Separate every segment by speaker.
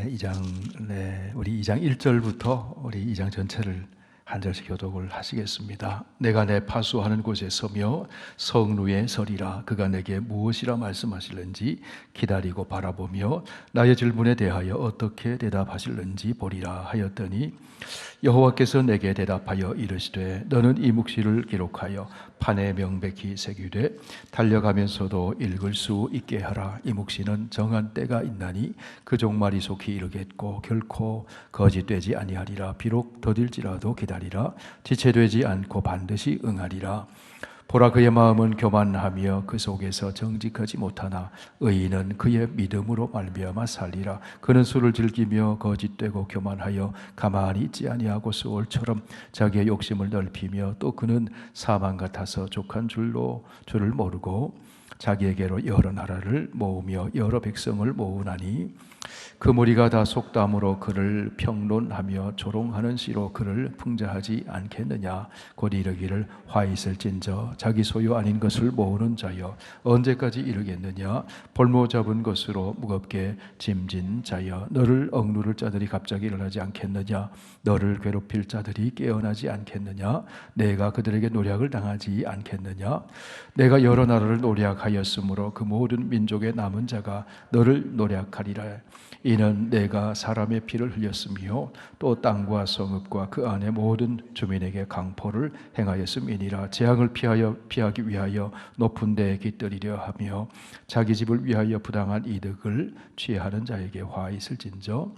Speaker 1: 우리 2장 1절부터 우리 2장 전체를 한 절씩 교독을 하시겠습니다. 내가 내 파수하는 곳에 서며 성루에 서리라. 그가 내게 무엇이라 말씀하실는지 기다리고 바라보며 나의 질문에 대하여 어떻게 대답하실는지 보리라 하였더니 여호와께서 내게 대답하여 이르시되 너는 이 묵시를 기록하여 판에 명백히 새기되 달려가면서도 읽을 수 있게 하라. 이 묵시는 정한 때가 있나니 그 종말이 속히 이르겠고 결코 거짓되지 아니하리라. 비록 더딜지라도 기다리라. 지체되지 않고 반드시 응하리라. 보라, 그의 마음은 교만하며 그 속에서 정직하지 못하나 의인은 그의 믿음으로 말미암아 살리라. 그는 술을 즐기며 거짓되고 교만하여 가만히 있지 아니하고 수월처럼 자기의 욕심을 넓히며 또 그는 사망 같아서 족한 줄을 모르고 자기에게로 여러 나라를 모으며 여러 백성을 모으나니 그 무리가 다 속담으로 그를 평론하며 조롱하는 시로 그를 풍자하지 않겠느냐. 곧 이르기를 화 있을진저 자기 소유 아닌 것을 모으는 자여 언제까지 이르겠느냐. 볼모 잡은 것으로 무겁게 짐진 자여 너를 억누를 자들이 갑자기 일어나지 않겠느냐. 너를 괴롭힐 자들이 깨어나지 않겠느냐. 내가 그들에게 노략을 당하지 않겠느냐. 내가 여러 나라를 노략하였으므로 그 모든 민족의 남은 자가 너를 노략하리라. 이는 내가 사람의 피를 흘렸으며 또 땅과 성읍과 그 안의 모든 주민에게 강포를 행하였음이니라. 재앙을 피하기 위하여 높은 데에 깃들이려 하며 자기 집을 위하여 부당한 이득을 취하는 자에게 화 있을진저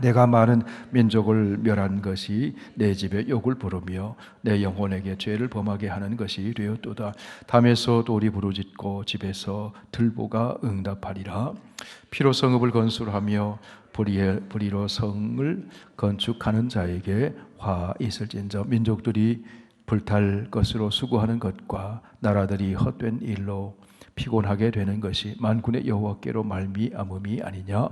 Speaker 1: 내가 많은 민족을 멸한 것이 내 집에 욕을 부르며 내 영혼에게 죄를 범하게 하는 것이 되었도다. 담에서 돌이 부르짖고 집에서 들보가 응답하리라. 피로 성읍을 건설하며 불의로 성을 건축하는 자에게 화 있을진저 민족들이 불탈 것으로 수고하는 것과 나라들이 헛된 일로 피곤하게 되는 것이 만군의 여호와께로 말미암음이 아니냐.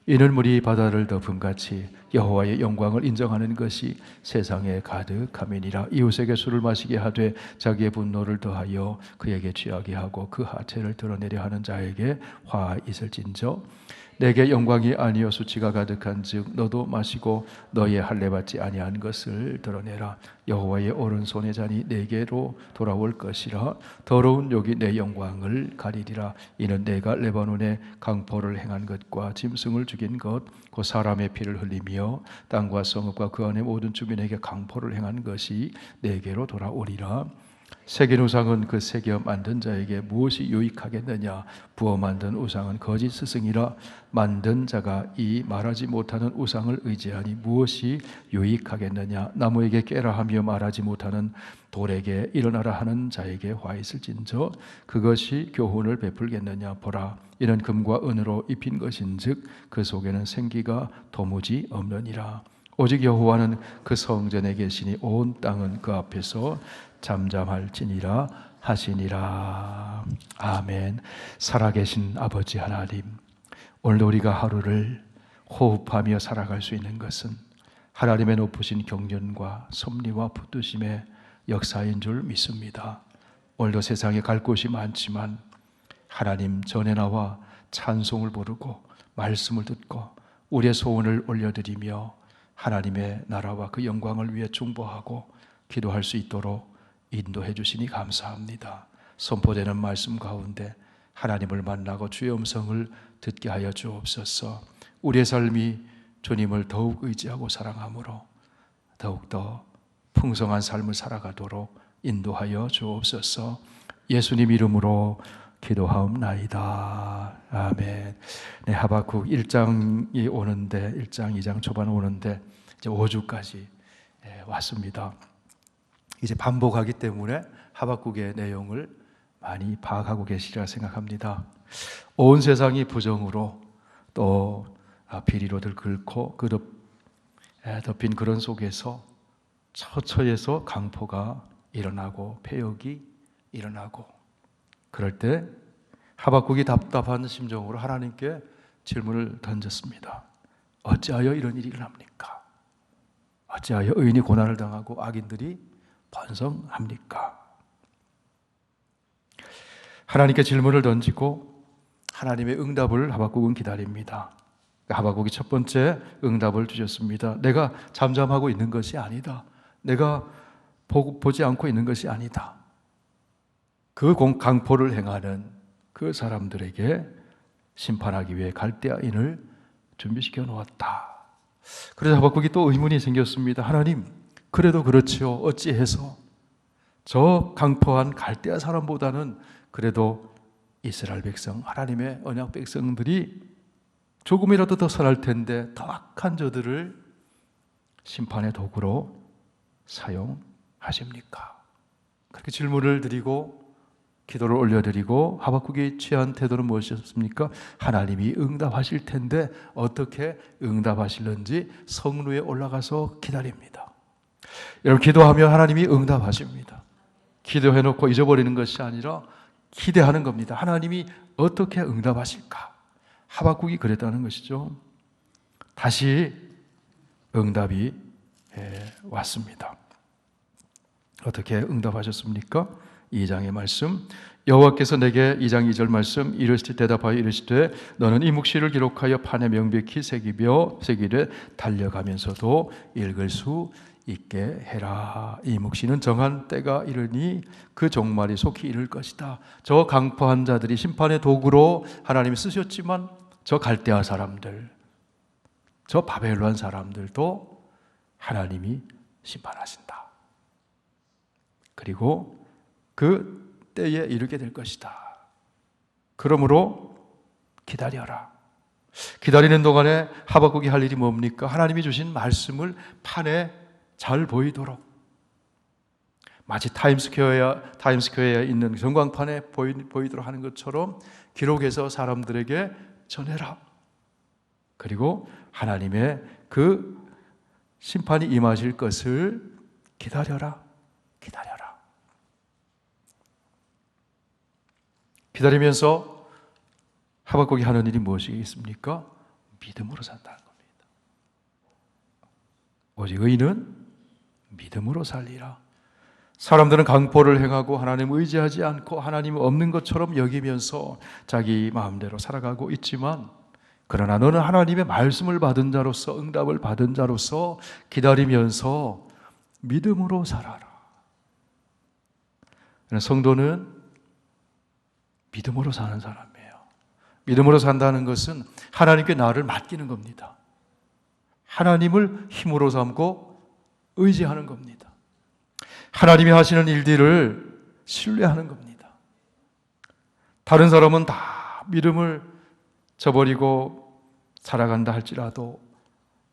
Speaker 1: 이는 물이 바다를 덮음같이 여호와의 영광을 인정하는 것이 세상에 가득함이니라. 이웃에게 술을 마시게 하되 자기의 분노를 더하여 그에게 취하게 하고 그 하체를 드러내려 하는 자에게 화 있을진저 내게 영광이 아니요 수치가 가득한즉 너도 마시고 너의 할례 받지 아니한 것을 드러내라. 여호와의 오른손의 잔이 내게로 돌아올 것이라. 더러운 욕이 내 영광을 가리리라. 이는 내가 레바논에 강포를 행한 것과 짐승을 죽인 것 곧 사람의 피를 흘리며 땅과 성읍과 그 안의 모든 주민에게 강포를 행한 것이 내게로 돌아오리라. 새긴 우상은 그 새겨 만든 자에게 무엇이 유익하겠느냐. 부어 만든 우상은 거짓 스승이라. 만든 자가 이 말하지 못하는 우상을 의지하니 무엇이 유익하겠느냐. 나무에게 깨라 하며 말하지 못하는 돌에게 일어나라 하는 자에게 화 있을진저 그것이 교훈을 베풀겠느냐. 보라, 이는 금과 은으로 입힌 것인즉 그 속에는 생기가 도무지 없느니라. 오직 여호와는 그 성전에 계시니 온 땅은 그 앞에서 잠잠할지니라 하시니라. 아멘. 살아계신 아버지 하나님, 오늘도 우리가 하루를 호흡하며 살아갈 수 있는 것은 하나님의 높으신 경륜과 섭리와 붙드심의 역사인 줄 믿습니다. 오늘도 세상에 갈 곳이 많지만 하나님 전에 나와 찬송을 부르고 말씀을 듣고 우리의 소원을 올려드리며 하나님의 나라와 그 영광을 위해 중보하고 기도할 수 있도록 인도해 주시니 감사합니다. 선포되는 말씀 가운데 하나님을 만나고 주의 음성을 듣게 하여 주옵소서. 우리의 삶이 주님을 더욱 의지하고 사랑함으로 더욱더 풍성한 삶을 살아가도록 인도하여 주옵소서. 예수님 이름으로 기도하옵나이다. 아멘. 네, 하박국 1장이 오는데 1장, 2장 초반 오는데 이제 5주까지 왔습니다. 이제 반복하기 때문에 하박국의 내용을 많이 파악하고 계시리라 생각합니다. 온 세상이 부정으로 또 비리로 들끓고 덮인 그런 속에서 처처에서 강포가 일어나고 폐역이 일어나고 그럴 때 하박국이 답답한 심정으로 하나님께 질문을 던졌습니다. 어찌하여 이런 일이 일어납니까? 어찌하여 의인이 고난을 당하고 악인들이 번성합니까? 하나님께 질문을 던지고 하나님의 응답을 하박국은 기다립니다. 하박국이 첫 번째 응답을 주셨습니다. 내가 잠잠하고 있는 것이 아니다. 내가 보지 않고 있는 것이 아니다. 그 강포를 행하는 그 사람들에게 심판하기 위해 갈대아인을 준비시켜 놓았다. 그래서 하박국이 또 의문이 생겼습니다. 하나님, 그래도 그렇지요. 어찌해서 저 강포한 갈대아 사람보다는 그래도 이스라엘 백성, 하나님의 언약 백성들이 조금이라도 더 선할 텐데 더 악한 저들을 심판의 도구로 사용하십니까? 그렇게 질문을 드리고 기도를 올려드리고 하박국이 취한 태도는 무엇이었습니까? 하나님이 응답하실 텐데 어떻게 응답하실는지 성루에 올라가서 기다립니다. 여러분, 기도하면 하나님이 응답하십니다. 기도해놓고 잊어버리는 것이 아니라 기대하는 겁니다. 하나님이 어떻게 응답하실까? 하박국이 그랬다는 것이죠. 다시 응답이 왔습니다. 어떻게 응답하셨습니까? 2장의 말씀, 여호와께서 내게 2장 2절 말씀 이르시되 대답하여 이르시되 너는 이 묵시를 기록하여 판에 명백히 새기되 달려가면서도 읽을 수 있게 해라. 이 묵시는 정한 때가 이르니 그 종말이 속히 이를 것이다. 저 강포한 자들이 심판의 도구로 하나님이 쓰셨지만 저 갈대아 사람들, 저 바벨론 사람들도 하나님이 심판하신다. 그리고 그 때에 이르게 될 것이다. 그러므로 기다려라. 기다리는 동안에 하박국이 할 일이 뭡니까? 하나님이 주신 말씀을 판에 잘 보이도록, 마치 타임스퀘어에 있는 전광판에 보이도록 하는 것처럼 기록해서 사람들에게 전해라. 그리고 하나님의 그 심판이 임하실 것을 기다려라. 기다리면서 하박국이 하는 일이 무엇이겠습니까? 믿음으로 산다는 겁니다. 오직 의인은 믿음으로 살리라. 사람들은 강포를 행하고 하나님을 의지하지 않고 하나님 없는 것처럼 여기면서 자기 마음대로 살아가고 있지만, 그러나 너는 하나님의 말씀을 받은 자로서, 응답을 받은 자로서 기다리면서 믿음으로 살아라. 성도는 믿음으로 사는 사람이에요. 믿음으로 산다는 것은 하나님께 나를 맡기는 겁니다. 하나님을 힘으로 삼고 의지하는 겁니다. 하나님이 하시는 일들을 신뢰하는 겁니다. 다른 사람은 다 믿음을 저버리고 살아간다 할지라도,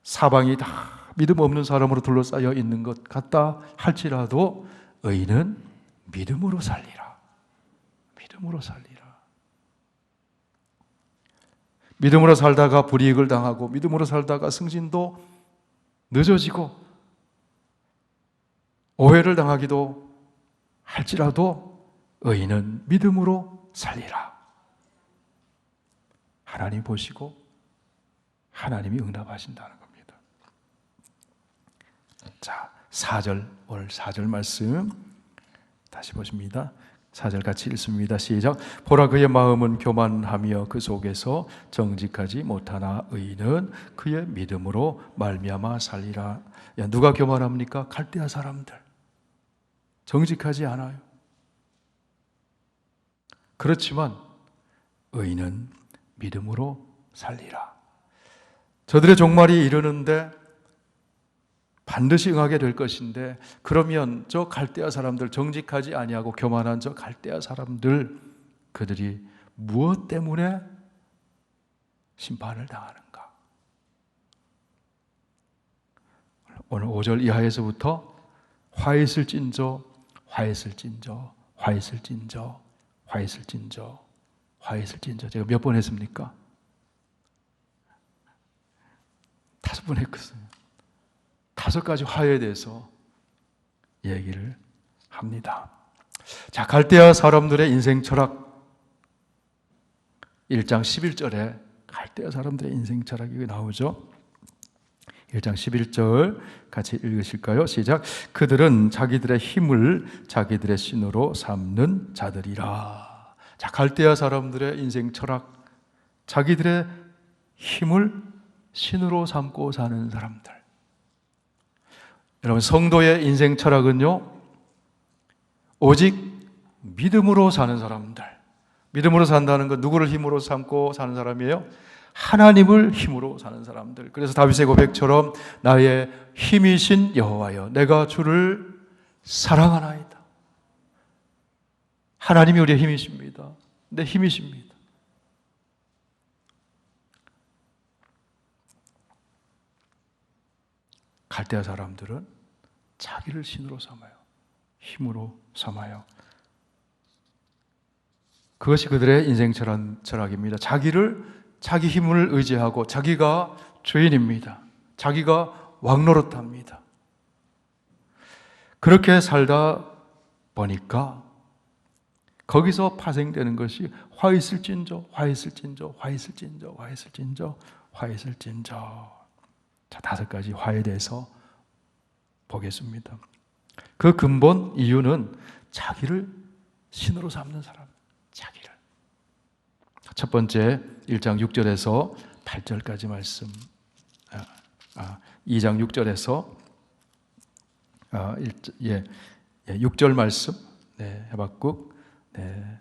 Speaker 1: 사방이 다 믿음 없는 사람으로 둘러싸여 있는 것 같다 할지라도 의인은 믿음으로 살리라. 믿음으로 살리라. 믿음으로 살다가 불이익을 당하고 믿음으로 살다가 승진도 늦어지고 오해를 당하기도 할지라도 의인은 믿음으로 살리라. 하나님 보시고 하나님이 응답하신다는 겁니다. 자, 4절, 오늘 4절 말씀 다시 보십니다. 4절 같이 읽습니다. 시작. 보라, 그의 마음은 교만하며 그 속에서 정직하지 못하나 의인은 그의 믿음으로 말미암아 살리라. 야, 누가 교만합니까? 갈대아 사람들. 정직하지 않아요. 그렇지만 의인은 믿음으로 살리라. 저들의 종말이 이르는데 반드시 응하게 될 것인데, 그러면 저 갈대아 사람들, 정직하지 아니하고 교만한 저 갈대아 사람들, 그들이 무엇 때문에 심판을 당하는가? 오늘 5절 이하에서부터 화했을진저 제가 몇 번 했습니까? 5번 했거든요. 5가지 화에 대해서 얘기를 합니다. 자, 갈대아 사람들의 인생 철학 1장 11절에 갈대아 사람들의 인생 철학이 나오죠. 1장 11절 같이 읽으실까요? 시작. 그들은 자기들의 힘을 자기들의 신으로 삼는 자들이라. 자, 갈대아 사람들의 인생 철학, 자기들의 힘을 신으로 삼고 사는 사람들. 여러분, 성도의 인생 철학은요, 오직 믿음으로 사는 사람들. 믿음으로 산다는 건 누구를 힘으로 삼고 사는 사람이에요? 하나님을 힘으로 사는 사람들. 그래서 다윗의 고백처럼 나의 힘이신 여호와여, 내가 주를 사랑하나이다. 하나님이 우리의 힘이십니다. 내 힘이십니다. 갈대아 사람들은 자기를 신으로 삼아요. 힘으로 삼아요. 그것이 그들의 인생 철학입니다. 자기 힘을 의지하고 자기가 죄인입니다. 자기가 왕노릇합니다. 그렇게 살다 보니까 거기서 파생되는 것이 화 있을진저, 화 있을진저, 화 있을진저, 화 있을진저, 화 있을진저. 자, 5가지 화에 대해서 보겠습니다. 그 근본 이유는 자기를 신으로 삼는 사람. 자기를. 첫 번째 1장 6절에서 8절까지 말씀. 2장 6절에서 6절 말씀. 네, 하박국. 네.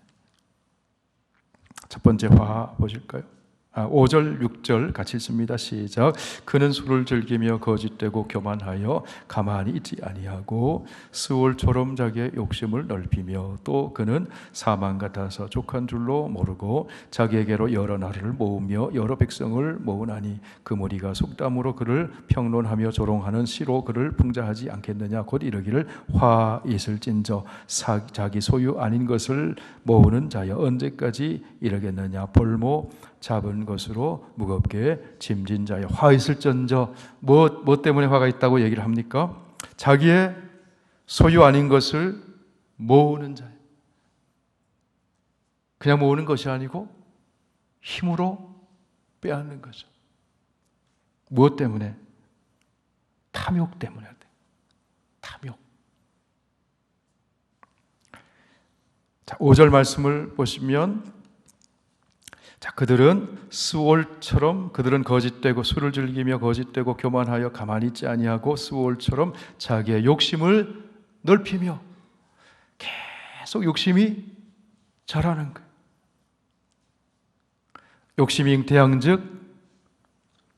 Speaker 1: 첫 번째 화 보실까요? 5절, 6절 같이 읽습니다. 시작. 그는 술을 즐기며 거짓되고 교만하여 가만히 있지 아니하고 스올처럼 자기의 욕심을 넓히며 또 그는 사망 같아서 족한 줄로 모르고 자기에게로 여러 나라를 모으며 여러 백성을 모으나니 그 무리가 속담으로 그를 평론하며 조롱하는 시로 그를 풍자하지 않겠느냐. 곧 이르기를 화 있을진저 자기 소유 아닌 것을 모으는 자여 언제까지 이르겠느냐. 볼모 잡은 것으로 무겁게 짐진 자여 화 있을전저. 뭐 때문에 화가 있다고 얘기를 합니까? 자기의 소유 아닌 것을 모으는 자예요. 그냥 모으는 것이 아니고 힘으로 빼앗는 거죠. 무엇 때문에? 탐욕 때문에. 탐욕. 자, 5절 말씀을 보시면 자, 그들은 스올처럼 그들은 거짓되고 술을 즐기며 거짓되고 교만하여 가만히 있지 아니하고 스올처럼 자기의 욕심을 넓히며 계속 욕심이 자라는 거예요. 욕심이 잉태한즉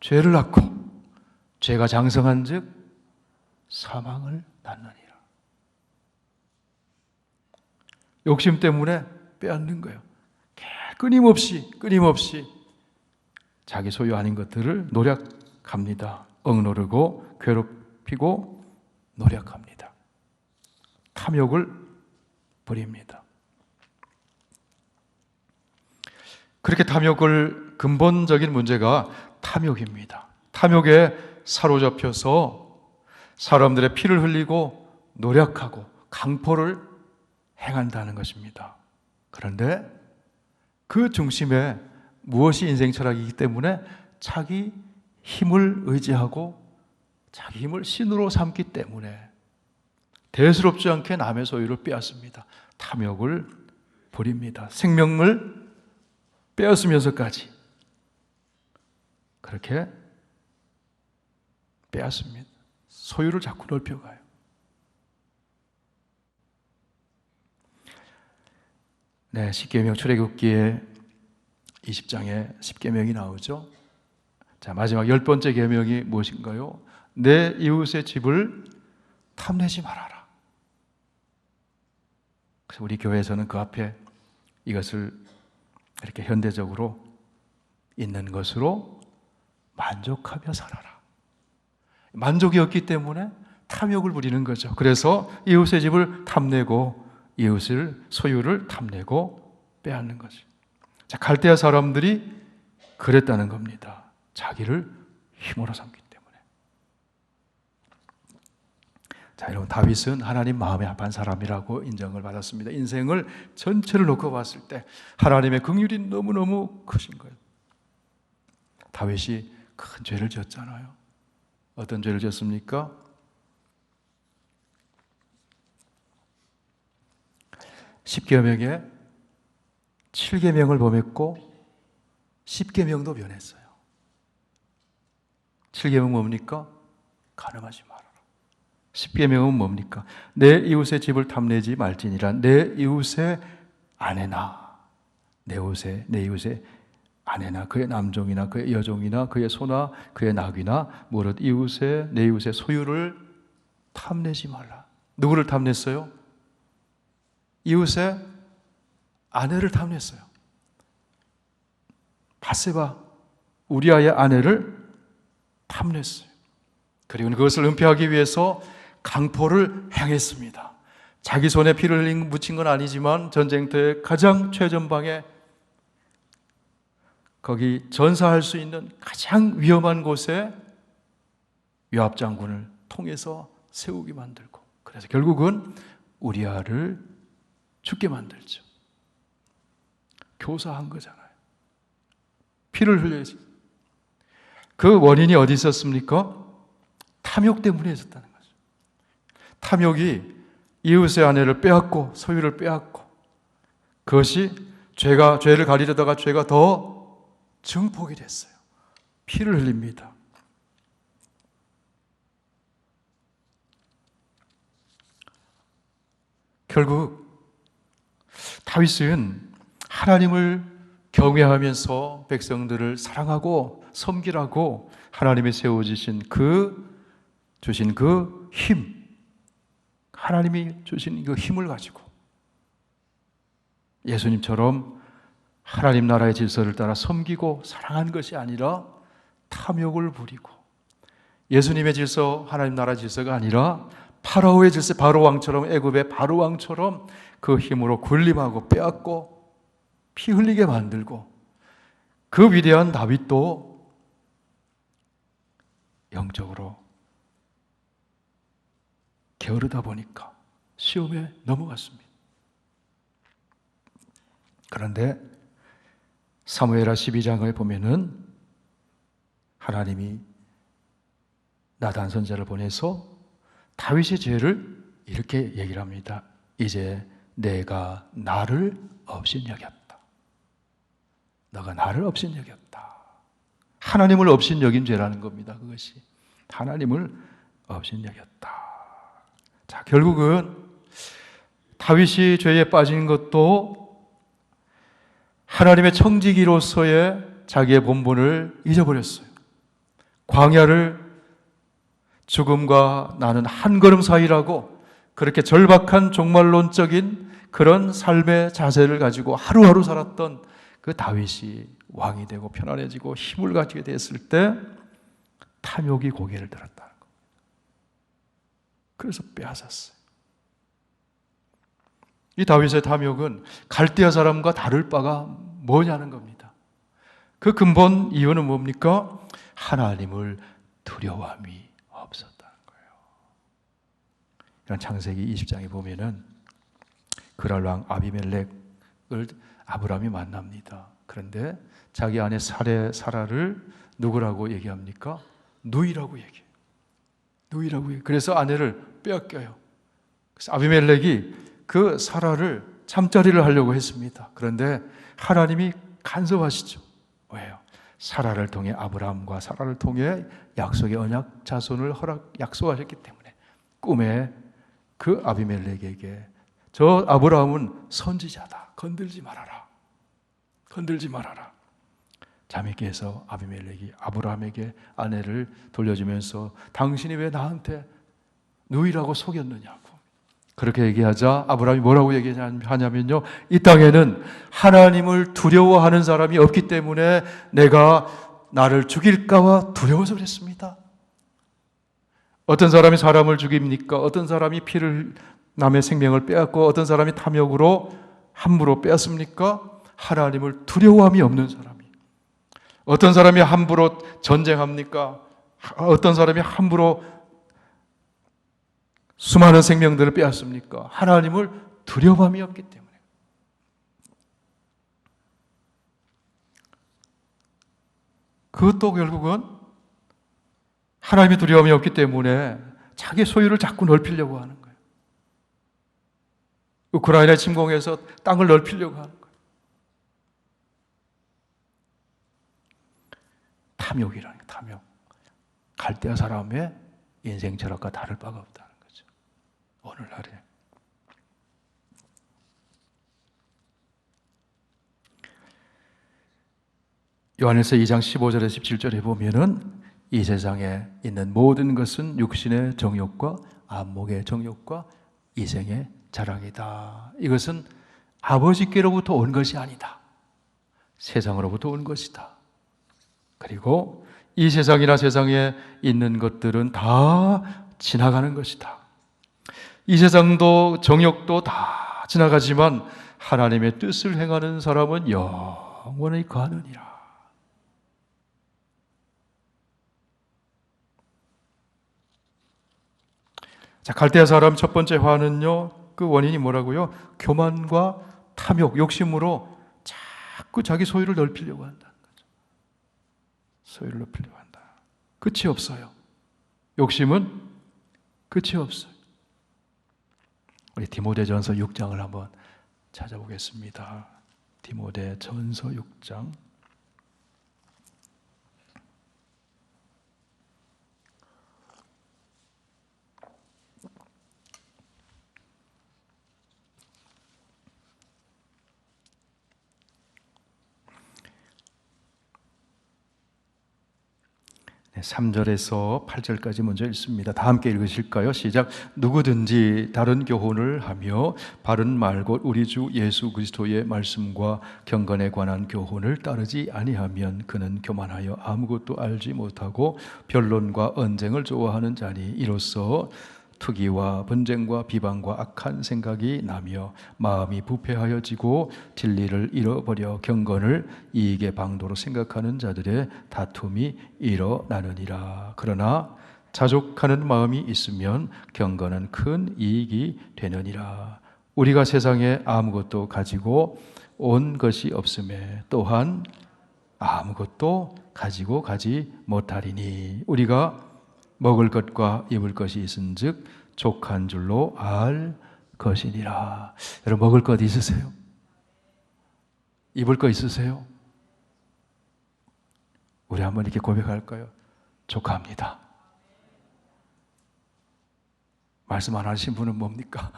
Speaker 1: 죄를 낳고 죄가 장성한즉 사망을 낳느니라. 욕심 때문에 빼앗는 거예요. 끊임없이 자기 소유 아닌 것들을 노력합니다. 억누르고 괴롭히고 노력합니다. 탐욕을 부립니다. 그렇게 탐욕을 근본적인 문제가 탐욕입니다. 탐욕에 사로잡혀서 사람들의 피를 흘리고 노력하고 강포를 행한다는 것입니다. 그런데 그 중심에 무엇이 인생 철학이기 때문에 자기 힘을 의지하고 자기 힘을 신으로 삼기 때문에 대수롭지 않게 남의 소유를 빼앗습니다. 탐욕을 부립니다. 생명을 빼앗으면서까지 그렇게 빼앗습니다. 소유를 자꾸 넓혀가요. 네, 십계명 출애굽기에 20장에 십계명이 나오죠. 자, 마지막 10번째 계명이 무엇인가요? 내 이웃의 집을 탐내지 말아라. 그래서 우리 교회에서는 그 앞에 이것을 이렇게 현대적으로 있는 것으로 만족하며 살아라. 만족이 없기 때문에 탐욕을 부리는 거죠. 그래서 이웃의 집을 탐내고 이웃을 소유를 탐내고 빼앗는 거죠. 자, 갈대아 사람들이 그랬다는 겁니다. 자기를 힘으로 삼기 때문에. 자, 여러분, 다윗은 하나님 마음에 합한 사람이라고 인정을 받았습니다. 인생을 전체를 놓고 봤을 때 하나님의 긍휼이 너무너무 크신 거예요. 다윗이 큰 죄를 지었잖아요. 어떤 죄를 지었습니까? 십계명에 7계명을 범했고 10계명도 변했어요. 7계명은 뭡니까? 간음하지 말아라. 10계명은 뭡니까? 내 이웃의 집을 탐내지 말지니라. 내 이웃의 아내나 내 이웃의 아내나 그의 남종이나 그의 여종이나 그의 소나 그의 낙이나 무릇 내 이웃의 소유를 탐내지 말라. 누구를 탐냈어요? 이웃의 아내를 탐냈어요. 밧세바 우리아의 아내를 탐냈어요. 그리고 그것을 은폐하기 위해서 강포를 행했습니다. 자기 손에 피를 묻힌 건 아니지만 전쟁터의 가장 최전방에 거기 전사할 수 있는 가장 위험한 곳에 요압 장군을 통해서 세우게 만들고, 그래서 결국은 우리아를 죽게 만들죠. 교사한 거잖아요. 피를 흘려야지. 그 원인이 어디 있었습니까? 탐욕 때문에 있었다는 거죠. 탐욕이 이웃의 아내를 빼앗고 소유를 빼앗고, 그것이 죄를 가리려다가 죄가 더 증폭이 됐어요. 피를 흘립니다. 결국 다윗은 하나님을 경외하면서 백성들을 사랑하고 섬기라고 하나님이 세워주신 주신 그 힘, 하나님이 주신 그 힘을 가지고 예수님처럼 하나님 나라의 질서를 따라 섬기고 사랑한 것이 아니라 탐욕을 부리고, 예수님의 질서, 하나님 나라 질서가 아니라 파라오의 질서, 바로 왕처럼, 애굽의 바로 왕처럼 그 힘으로 군림하고 빼앗고 피 흘리게 만들고, 그 위대한 다윗도 영적으로 게으르다 보니까 시험에 넘어갔습니다. 그런데 사무엘하 12장을 보면은 하나님이 나단 선지자를 보내서 다윗의 죄를 이렇게 얘기를 합니다. 이제 내가 나를 업신여겼다. 너가 나를 업신여겼다. 하나님을 업신여긴 죄라는 겁니다. 그것이 하나님을 업신여겼다. 자, 결국은 다윗이 죄에 빠진 것도 하나님의 청지기로서의 자기의 본분을 잊어버렸어요. 광야를 죽음과 나는 한 걸음 사이라고 그렇게 절박한 종말론적인 그런 삶의 자세를 가지고 하루하루 살았던 그 다윗이 왕이 되고 편안해지고 힘을 가지게 됐을 때 탐욕이 고개를 들었다는 겁니다. 그래서 빼앗았어요. 이 다윗의 탐욕은 갈대아 사람과 다를 바가 뭐냐는 겁니다. 그 근본 이유는 뭡니까? 하나님을 두려워함이 없었다는 거예요. 이런 창세기 20장에 보면은 그랄 왕 아비멜렉을 아브라함이 만납니다. 그런데 자기 아내 사라를 누구라고 얘기합니까? 누이라고 얘기해요. 누이라고 해요. 그래서 아내를 빼앗겨요. 그래서 아비멜렉이 그 사라를 잠자리를 하려고 했습니다. 그런데 하나님이 간섭하시죠. 왜요? 사라를 통해, 아브라함과 사라를 통해 약속의 언약 자손을 약속하셨기 때문에 꿈에 그 아비멜렉에게 저 아브라함은 선지자다. 건들지 말아라. 건들지 말아라. 잠이 깨서 아비멜렉이 아브라함에게 아내를 돌려주면서 당신이 왜 나한테 누이라고 속였느냐고 그렇게 얘기하자 아브라함이 뭐라고 얘기하냐면요, 이 땅에는 하나님을 두려워하는 사람이 없기 때문에 내가 나를 죽일까봐 두려워서 그랬습니다. 어떤 사람이 사람을 죽입니까? 어떤 사람이 남의 생명을 빼앗고 어떤 사람이 탐욕으로 함부로 빼앗습니까? 하나님을 두려워함이 없는 사람이. 어떤 사람이 함부로 전쟁합니까? 어떤 사람이 함부로 수많은 생명들을 빼앗습니까? 하나님을 두려움이 없기 때문에. 그것도 결국은 하나님의 두려움이 없기 때문에 자기 소유를 자꾸 넓히려고 하는 거예요. 우크라이나 침공해서 땅을 넓히려고 하는 거예요. 탐욕이라는 거예요. 탐욕. 갈대아 사람의 인생 철학과 다를 바가 없다는 거죠. 오늘날에. 요한일서 2장 15절에 17절에 보면은 이 세상에 있는 모든 것은 육신의 정욕과 안목의 정욕과 이생의 자랑이다. 이것은 아버지께로부터 온 것이 아니다. 세상으로부터 온 것이다. 그리고 이 세상이나 세상에 있는 것들은 다 지나가는 것이다. 이 세상도 정욕도 다 지나가지만 하나님의 뜻을 행하는 사람은 영원히 거하느니라. 자, 갈대아 사람 첫 번째 화는요, 그 원인이 뭐라고요? 교만과 탐욕, 욕심으로 자꾸 자기 소유를 넓히려고 한다는 거죠. 소유를 넓히려고 한다. 끝이 없어요. 욕심은 끝이 없어요. 우리 디모데전서 6장을 한번 찾아보겠습니다. 디모데전서 6장. 네, 3절에서 8절까지 먼저 읽습니다. 다 함께 읽으실까요? 시작. 누구든지 다른 교훈을 하며 바른 말 곧 우리 주 예수 그리스도의 말씀과 경건에 관한 교훈을 따르지 아니하면 그는 교만하여 아무것도 알지 못하고 변론과 언쟁을 좋아하는 자니 이로써 투기와 분쟁과 비방과 악한 생각이 나며 마음이 부패하여지고 진리를 잃어버려 경건을 이익의 방도로 생각하는 자들의 다툼이 일어나느니라. 그러나 자족하는 마음이 있으면 경건은 큰 이익이 되느니라. 우리가 세상에 아무것도 가지고 온 것이 없음에 또한 아무것도 가지고 가지 못하리니 우리가 먹을 것과 입을 것이 있은즉 족한 줄로 알 것이니라. 여러분 먹을 것 있으세요? 입을 것 있으세요? 우리 한번 이렇게 고백할까요? 족합니다. 말씀 안 하신 분은 뭡니까?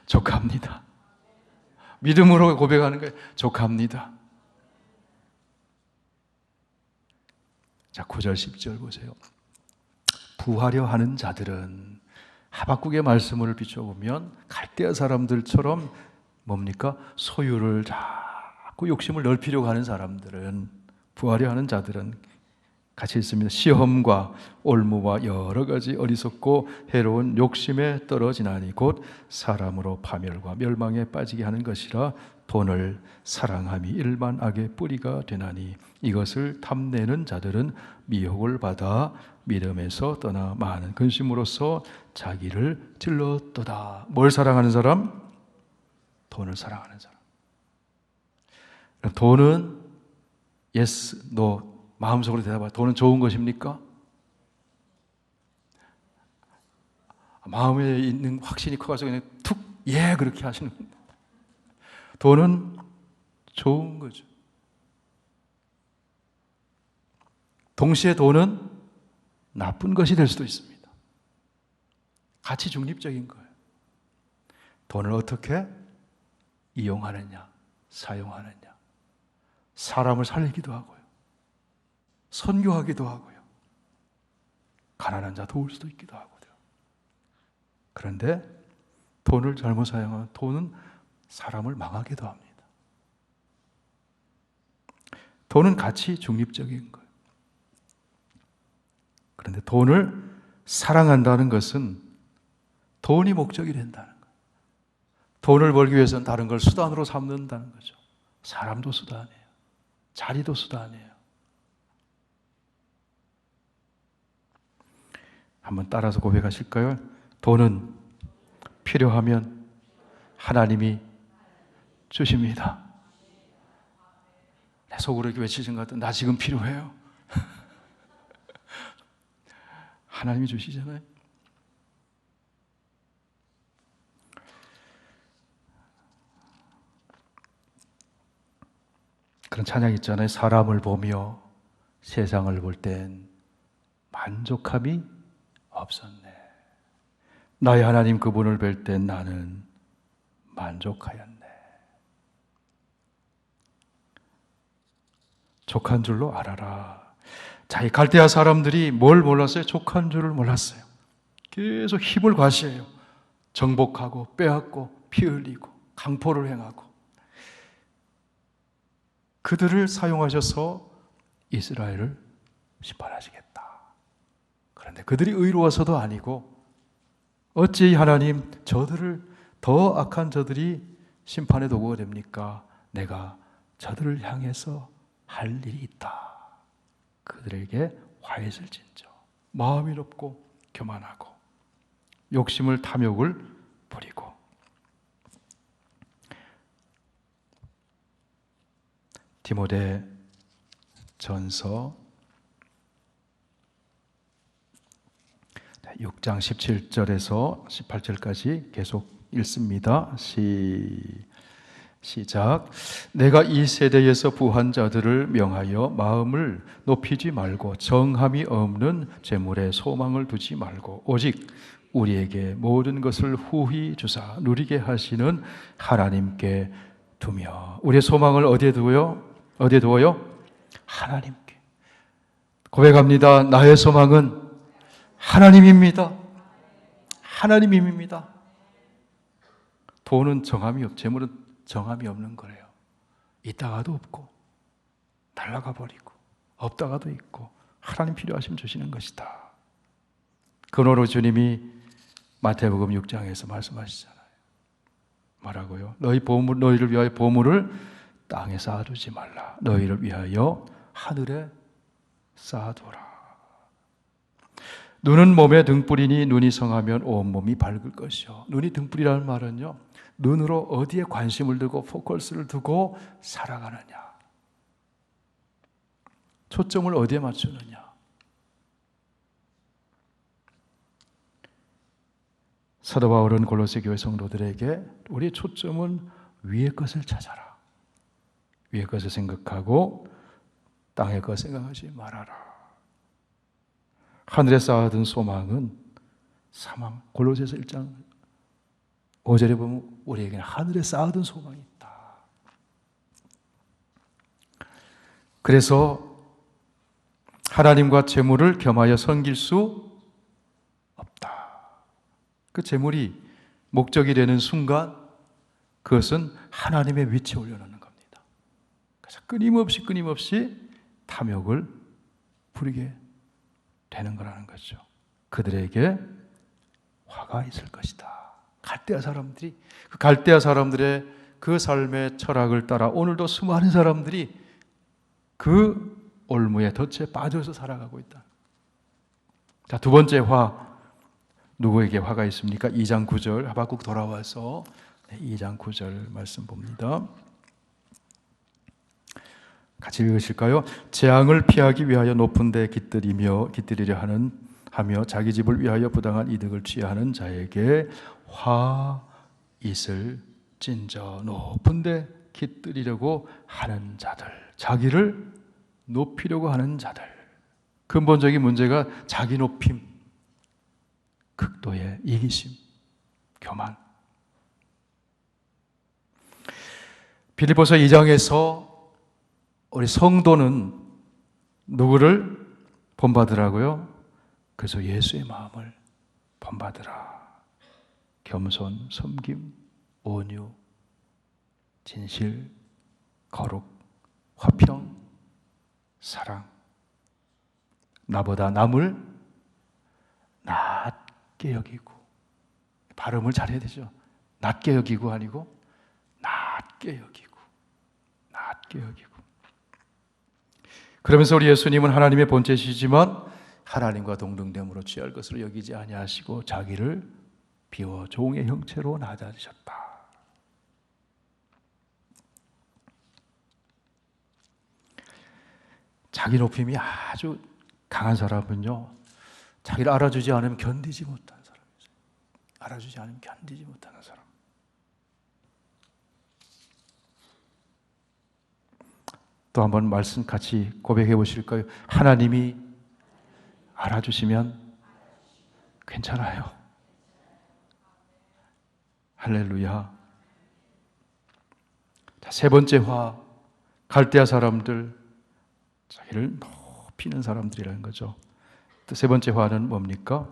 Speaker 1: 족합니다. 믿음으로 고백하는 거예요. 족합니다. 자, 9절 10절 보세요. 부하려 하는 자들은 하박국의 말씀을 비춰보면 갈대아 사람들처럼 뭡니까? 소유를 자꾸 욕심을 넓히려고 하는 사람들은, 부하려 하는 자들은 같이 있습니다. 시험과 올무와 여러 가지 어리석고 해로운 욕심에 떨어지나니 곧 사람으로 파멸과 멸망에 빠지게 하는 것이라. 돈을 사랑함이 일반 악의 뿌리가 되나니 이것을 탐내는 자들은 미혹을 받아 믿음에서 떠나 많은 근심으로써 자기를 찔렀도다. 뭘 사랑하는 사람? 돈을 사랑하는 사람. 돈은 yes, no 마음속으로 대답하라. 돈은 좋은 것입니까? 마음에 있는 확신이 커가지고 그냥 툭 예 그렇게 하시는 겁니다. 돈은 좋은 거죠. 동시에 돈은 나쁜 것이 될 수도 있습니다. 가치 중립적인 거예요. 돈을 어떻게 이용하느냐, 사용하느냐. 사람을 살리기도 하고요. 선교하기도 하고요. 가난한 자 도울 수도 있기도 하고요. 그런데 돈을 잘못 사용하면 돈은 사람을 망하기도 합니다. 돈은 가치 중립적인 거예요. 그런데 돈을 사랑한다는 것은 돈이 목적이 된다는 거예요. 돈을 벌기 위해서는 다른 걸 수단으로 삼는다는 거죠. 사람도 수단이에요. 자리도 수단이에요. 한번 따라서 고백하실까요? 돈은 필요하면 하나님이 주십니다. 내 속으로 이렇게 외치신 것 같은 나 지금 필요해요. 하나님이 주시잖아요. 그런 찬양 있잖아요. 사람을 보며 세상을 볼 땐 만족함이 없었네. 나의 하나님 그분을 뵐 때 나는 만족하였네. 족한 줄로 알아라. 자, 이 갈대아 사람들이 뭘 몰랐어요? 족한 줄을 몰랐어요. 계속 힘을 과시해요. 정복하고 빼앗고 피 흘리고 강포를 행하고 그들을 사용하셔서 이스라엘을 심판하시겠다. 그런데 그들이 의로워서도 아니고 어찌 하나님 저들을 더 악한 저들이 심판의 도구가 됩니까? 내가 저들을 향해서 할 일이 있다. 그들에게 화해를 진저 마음이 높고 교만하고 욕심을 탐욕을 부리고 디모데 전서 6장 17절에서 18절까지 계속 읽습니다. 시작. 내가 이 세대에서 부한 자들을 명하여 마음을 높이지 말고 정함이 없는 재물에 소망을 두지 말고 오직 우리에게 모든 것을 후히 주사 누리게 하시는 하나님께 두며 우리의 소망을 어디에 두어요? 어디에 두어요? 하나님께. 고백합니다. 나의 소망은 하나님입니다. 하나님입니다. 돈은 정함이 없고 재물은 정함이 없는 거래요. 있다가도 없고 날아가 버리고 없다가도 있고 하나님 필요하시면 주시는 것이다. 그러므로 주님이 마태복음 6장에서 말씀하시잖아요. 뭐라고요? 너희를 위하여 보물을 땅에 쌓아두지 말라. 너희를 위하여 하늘에 쌓아두라. 눈은 몸의 등불이니 눈이 성하면 온몸이 밝을 것이요. 눈이 등불이라는 말은요, 눈으로 어디에 관심을 두고 포커스를 두고 살아가느냐, 초점을 어디에 맞추느냐. 사도 바울은 골로새 교회 성도들에게 우리의 초점은 위의 것을 찾아라. 위의 것을 생각하고 땅의 것 생각하지 말아라. 하늘에 쌓아둔 소망은 사망. 골로새서 1장 5절에 보면 우리에게는 하늘에 쌓아둔 소망이 있다. 그래서 하나님과 재물을 겸하여 섬길 수 없다. 그 재물이 목적이 되는 순간 그것은 하나님의 위치에 올려놓는 겁니다. 그래서 끊임없이 탐욕을 부리게 되는 거라는 거죠. 그들에게 화가 있을 것이다. 갈대아 사람들이, 그 갈대아 사람들의 그 삶의 철학을 따라 오늘도 수많은 사람들이 그 올무에 덫에 빠져서 살아가고 있다. 자, 두 번째 화, 누구에게 화가 있습니까? 2장 9절 하박국 돌아와서 2장 9절 말씀 봅니다. 같이 읽으실까요? 재앙을 피하기 위하여 높은 데 깃들이려 하며 자기 집을 위하여 부당한 이득을 취하는 자에게 화 있을 찐저. 높은 데 깃들이려고 하는 자들, 자기를 높이려고 하는 자들. 근본적인 문제가 자기 높임, 극도의 이기심, 교만. 빌립보서 2장에서 우리 성도는 누구를 본받으라고요? 그래서 예수의 마음을 본받으라. 겸손, 섬김, 온유, 진실, 거룩, 화평, 사랑. 나보다 남을 낮게 여기고, 발음을 잘해야 되죠. 낮게 여기고 아니고 낮게 여기고, 낮게 여기고. 그러면서 우리 예수님은 하나님의 본체시지만 하나님과 동등됨으로 취할 것으로 여기지 아니하시고 자기를 비워 종의 형체로 낮아지셨다. 자기 높임이 아주 강한 사람은요, 자기를 알아주지 않으면 견디지 못하는 사람이죠. 알아주지 않으면 견디지 못하는 사람. 또 한번 말씀 같이 고백해 보실까요? 하나님이 알아주시면 괜찮아요. 할렐루야. 자, 세 번째 화, 갈대아 사람들, 자기를 높이는 사람들이라는 거죠. 또 세 번째 화는 뭡니까?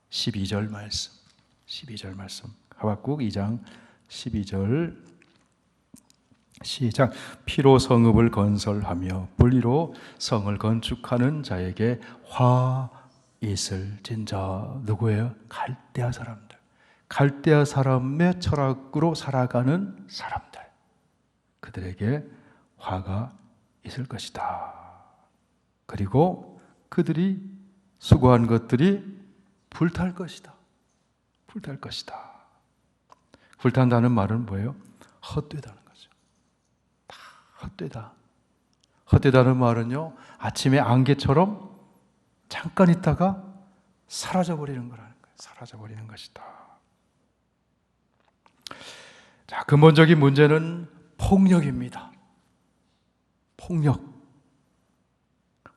Speaker 1: 12절 말씀. 12절 말씀. 하박국 2장 12절 시작. 피로 성읍을 건설하며 불리로 성을 건축하는 자에게 화 있을진저. 누구예요? 갈대아 사람들. 갈대아 사람의 철학으로 살아가는 사람들. 그들에게 화가 있을 것이다. 그리고 그들이 수고한 것들이 불탈 것이다. 불탈 것이다. 불탄다는 말은 뭐예요? 헛되다는 거죠. 다 헛되다. 헛되다는 말은요, 아침에 안개처럼 잠깐 있다가 사라져버리는 거라는 거예요. 사라져버리는 것이다. 자, 근본적인 문제는 폭력입니다. 폭력.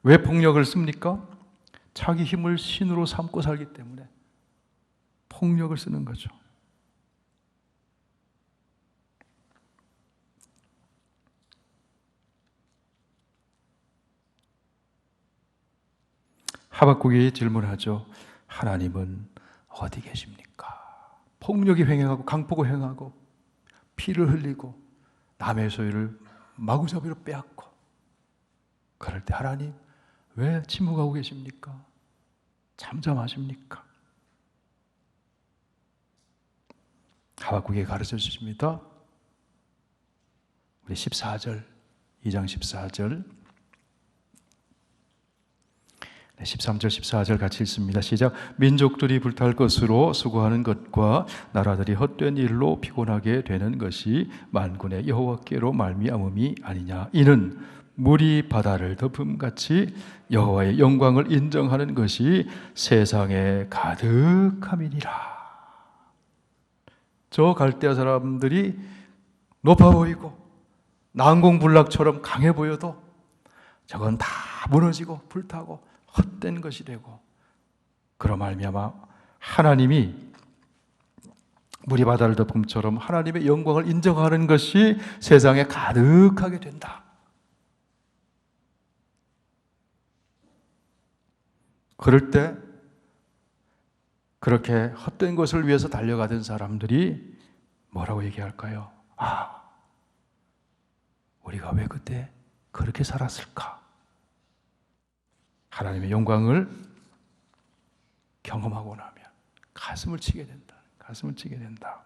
Speaker 1: 왜 폭력을 씁니까? 자기 힘을 신으로 삼고 살기 때문에 폭력을 쓰는 거죠. 하박국이 질문하죠. 하나님은 어디 계십니까? 폭력이 횡행하고 강포가 횡행하고 피를 흘리고 남의 소유를 마구잡이로 빼앗고, 그럴 때 하나님 왜 침묵하고 계십니까? 잠잠하십니까? 하박국이 가르쳐 주십니다. 우리 14절, 2장 14절, 13절, 14절 같이 읽습니다. 시작. 민족들이 불탈 것으로 수고하는 것과 나라들이 헛된 일로 피곤하게 되는 것이 만군의 여호와께로 말미암음이 아니냐. 이는 물이 바다를 덮음같이 여호와의 영광을 인정하는 것이 세상에 가득함이니라. 저 갈대아 사람들이 높아 보이고 난공불락처럼 강해 보여도 저건 다 무너지고 불타고 헛된 것이 되고, 그로 말미암아 하나님이 물이 바다를 덮음처럼 하나님의 영광을 인정하는 것이 세상에 가득하게 된다. 그럴 때 그렇게 헛된 것을 위해서 달려가던 사람들이 뭐라고 얘기할까요? 아, 우리가 왜 그때 그렇게 살았을까? 하나님의 영광을 경험하고 나면 가슴을 치게 된다. 가슴을 치게 된다.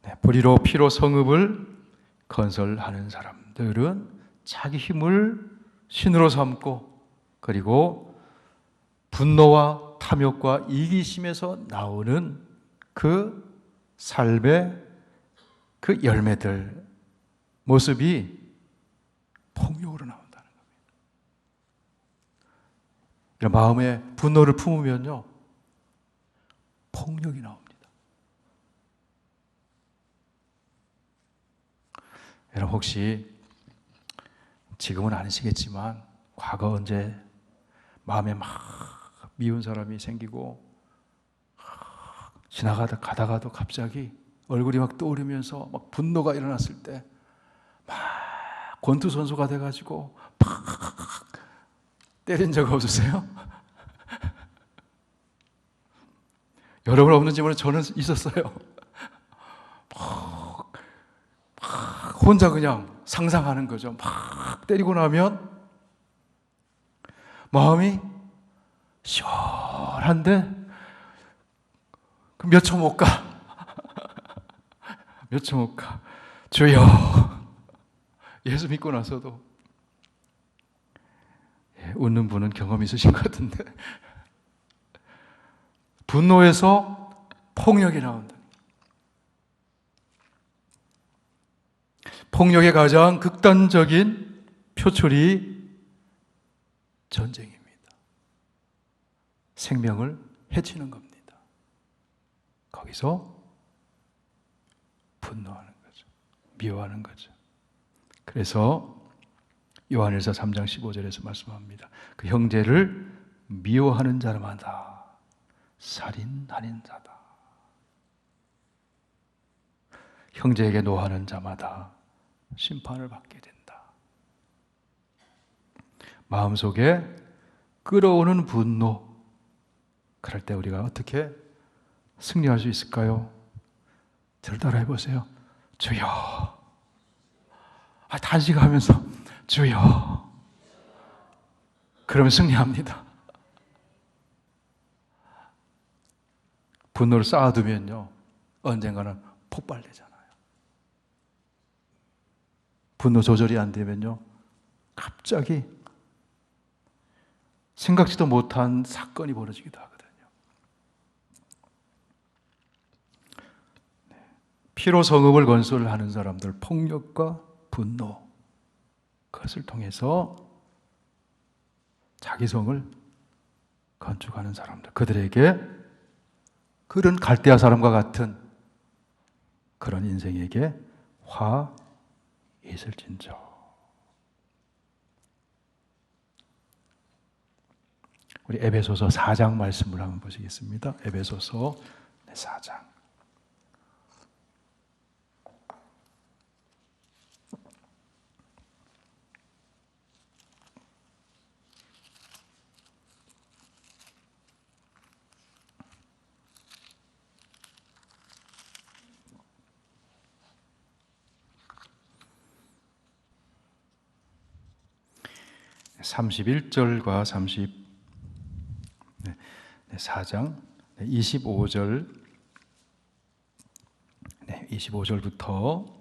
Speaker 1: 네, 불의로 피로 성읍을 건설하는 사람들은 자기 힘을 신으로 삼고, 그리고 분노와 탐욕과 이기심에서 나오는 그 삶의 그 열매들, 모습이 폭력으로 나온다는 겁니다. 이런 마음에 분노를 품으면요, 폭력이 나옵니다. 여러분 혹시 지금은 아니시겠지만 과거 언제 마음에 막 미운 사람이 생기고 가다가도 갑자기 얼굴이 막 떠오르면서 막 분노가 일어났을 때 막 권투선수가 돼가지고 팍 때린 적 없으세요? 여러분 없는지 모르는데 저는 있었어요. 막 혼자 그냥 상상하는 거죠. 막 때리고 나면 마음이 시원한데 몇 초 못 가. 몇 초 못 가. 주여. 예수 믿고 나서도 웃는 분은 경험 있으신 것 같은데, 분노에서 폭력이 나온다. 폭력의 가장 극단적인 표출이 전쟁입니다. 생명을 해치는 겁니다. 거기서 분노하는 거죠. 미워하는 거죠. 그래서 요한일서 3장 15절에서 말씀합니다. 그 형제를 미워하는 자마다 살인하는 자다. 형제에게 노하는 자마다 심판을 받게 된다. 마음속에 끓어오는 분노, 그럴 때 우리가 어떻게 승리할 수 있을까요? 저를 따라해 보세요. 주여. 단식하면서 주여. 그러면 승리합니다. 분노를 쌓아두면요, 언젠가는 폭발되잖아요. 분노 조절이 안 되면요, 갑자기 생각지도 못한 사건이 벌어지기도 하거든요. 피로 성읍을 건설하는 사람들, 폭력과 분노, 그것을 통해서 자기 성을 건축하는 사람들, 그들에게 그런 갈대아 사람과 같은 그런 인생에게 화 있을진저. 우리 에베소서 4장 말씀을 한번 보시겠습니다. 에베소서 4장. 31절과 4장 25절 25절부터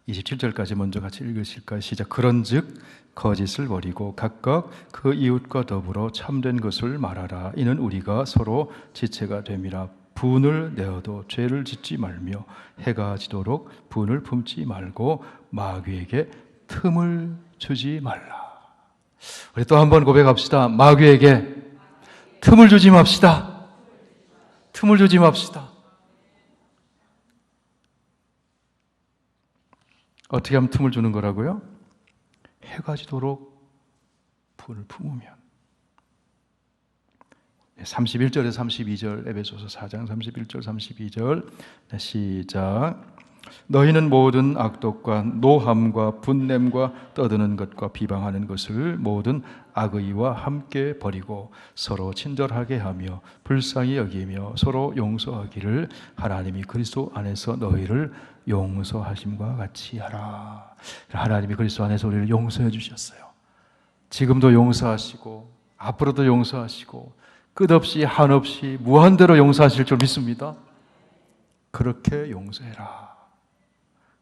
Speaker 1: 27절까지 먼저 같이 읽으실까요? 시작. 그런즉 거짓을 버리고 각각 그 이웃과 더불어 참된 것을 말하라. 이는 우리가 서로 지체가 됨이라. 분을 내어도 죄를 짓지 말며 해가 지도록 분을 품지 말고 마귀에게 틈을 주지 말라. 우리 또 한 번 고백합시다. 마귀에게 틈을 주지 맙시다. 틈을 주지 맙시다. 어떻게 하면 틈을 주는 거라고요? 해가 지도록 분을 품으면. 31절에서 32절, 에베소서 4장 31절 32절 시작. 너희는 모든 악독과 노함과 분냄과 떠드는 것과 비방하는 것을 모든 악의와 함께 버리고 서로 친절하게 하며 불쌍히 여기며 서로 용서하기를 하나님이 그리스도 안에서 너희를 용서하심과 같이 하라. 하나님이 그리스도 안에서 우리를 용서해 주셨어요. 지금도 용서하시고 앞으로도 용서하시고 끝없이 한없이 무한대로 용서하실 줄 믿습니다. 그렇게 용서해라.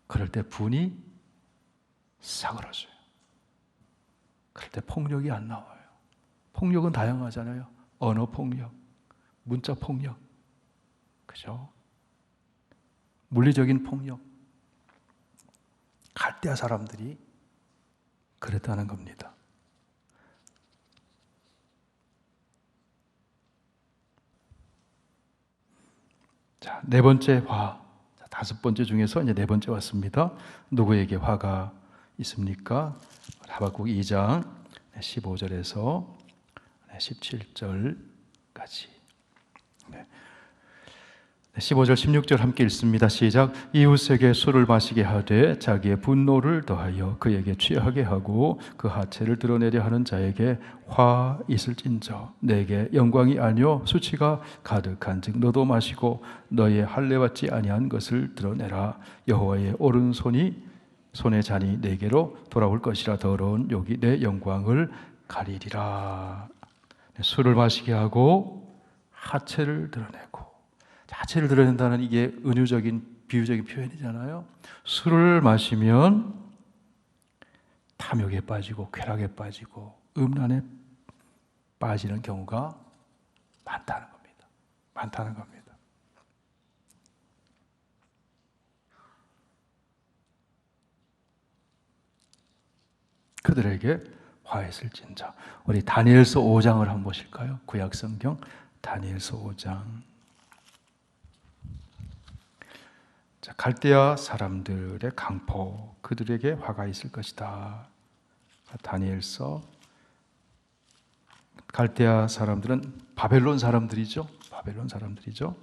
Speaker 1: 그럴 때 분이 사그러져요. 그럴 때 폭력이 안 나와요. 폭력은 다양하잖아요. 언어 폭력, 문자 폭력, 그죠? 물리적인 폭력. 갈대아 사람들이 그랬다는 겁니다. 자, 네 번째 화. 다섯 번째 중에서 이제 네 번째 왔습니다. 누구에게 화가 있습니까? 하박국 2장 15절에서 17절까지. 15절 16절 함께 읽습니다. 시작. 이웃에게 술을 마시게 하되 자기의 분노를 더하여 그에게 취하게 하고 그 하체를 드러내려 하는 자에게 화 있을진저. 내게 영광이 아니요 수치가 가득한즉 너도 마시고 너의 할례받지 아니한 것을 드러내라. 여호와의 오른손이 손의 잔이 내게로 돌아올 것이라. 더러운 욕이 내 영광을 가리리라. 술을 마시게 하고 하체를 드러내고. 하체를 드러낸다는 이게 은유적인 비유적인 표현이잖아요. 술을 마시면 탐욕에 빠지고 쾌락에 빠지고 음란에 빠지는 경우가 많다는 겁니다. 많다는 겁니다. 그들에게 화했을진저. 우리 다니엘서 5장을 한번 보실까요? 구약성경 다니엘서 5장. 갈대아 사람들의 강포, 그들에게 화가 있을 것이다. 다니엘서. 갈대아 사람들은 바벨론 사람들이죠. 바벨론 사람들이죠.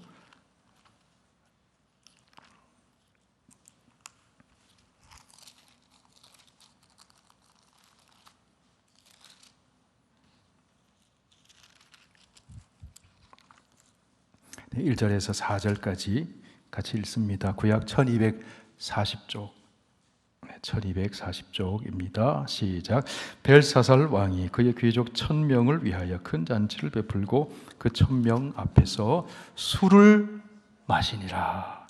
Speaker 1: 네, 1절에서 4절까지 같이 읽습니다. 구약 1240쪽. 1240쪽입니다. 시작. 벨사살 왕이 그의 귀족 1000명을 위하여 큰 잔치를 베풀고 그 1000명 앞에서 술을 마시니라.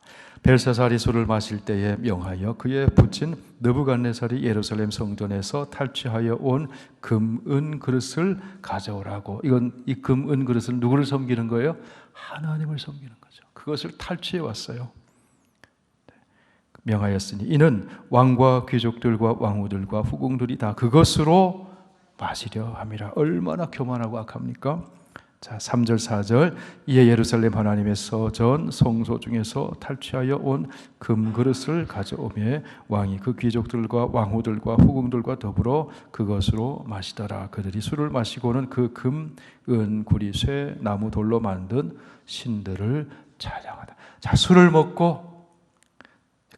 Speaker 1: 벨사살이 술을 마실 때에 명하여 그의 부친 느부갓네살이 예루살렘 성전에서 탈취하여 온 금은 그릇을 가져오라고. 이 금은 그릇은 누구를 섬기는 거예요? 하나님을 섬기는 거죠. 그것을 탈취해 왔어요. 명하였으니 이는 왕과 귀족들과 왕후들과 후궁들이 다 그것으로 마시려 함이라. 얼마나 교만하고 악합니까? 자, 3절 4절. 이에 예루살렘 하나님의 전 성소 중에서 탈취하여 온 금그릇을 가져오매 왕이 그 귀족들과 왕후들과 후궁들과 더불어 그것으로 마시더라. 그들이 술을 마시고는 그 금, 은, 구리, 쇠, 나무, 돌로 만든 신들을 찬양하다. 자, 술을 먹고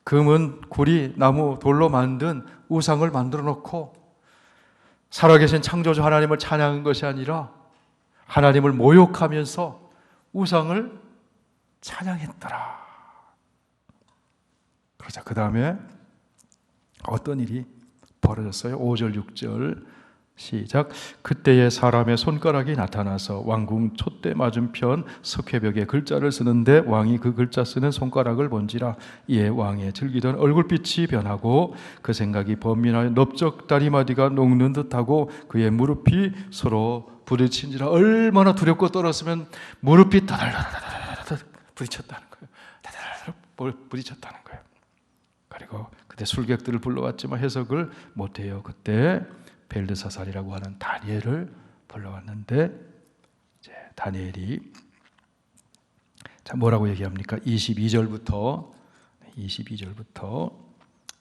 Speaker 1: 금은, 구리, 나무, 돌로 만든 우상을 만들어 놓고 살아계신 창조주 하나님을 찬양한 것이 아니라 하나님을 모욕하면서 우상을 찬양했더라. 그러자 그 다음에 어떤 일이 벌어졌어요? 5절 6절 시작. 그때에 사람의 손가락이 나타나서 왕궁 촛대 맞은편 석회벽에 글자를 쓰는데 왕이 그 글자 쓰는 손가락을 본지라. 이에 왕의 즐기던 얼굴빛이 변하고 그 생각이 번민하여 넓적 다리마디가 녹는 듯하고 그의 무릎이 서로 부딪힌지라. 얼마나 두렵고 떨었으면 무릎이 다달다달다달 부딪혔다는 거예요. 다달다달 부딪혔다는 거예요. 그리고 그때 술객들을 불러왔지만 해석을 못해요. 그때 벨드사살이라고 하는 다니엘을 불러왔는데 이제 다니엘이 자 뭐라고 얘기합니까? 22절부터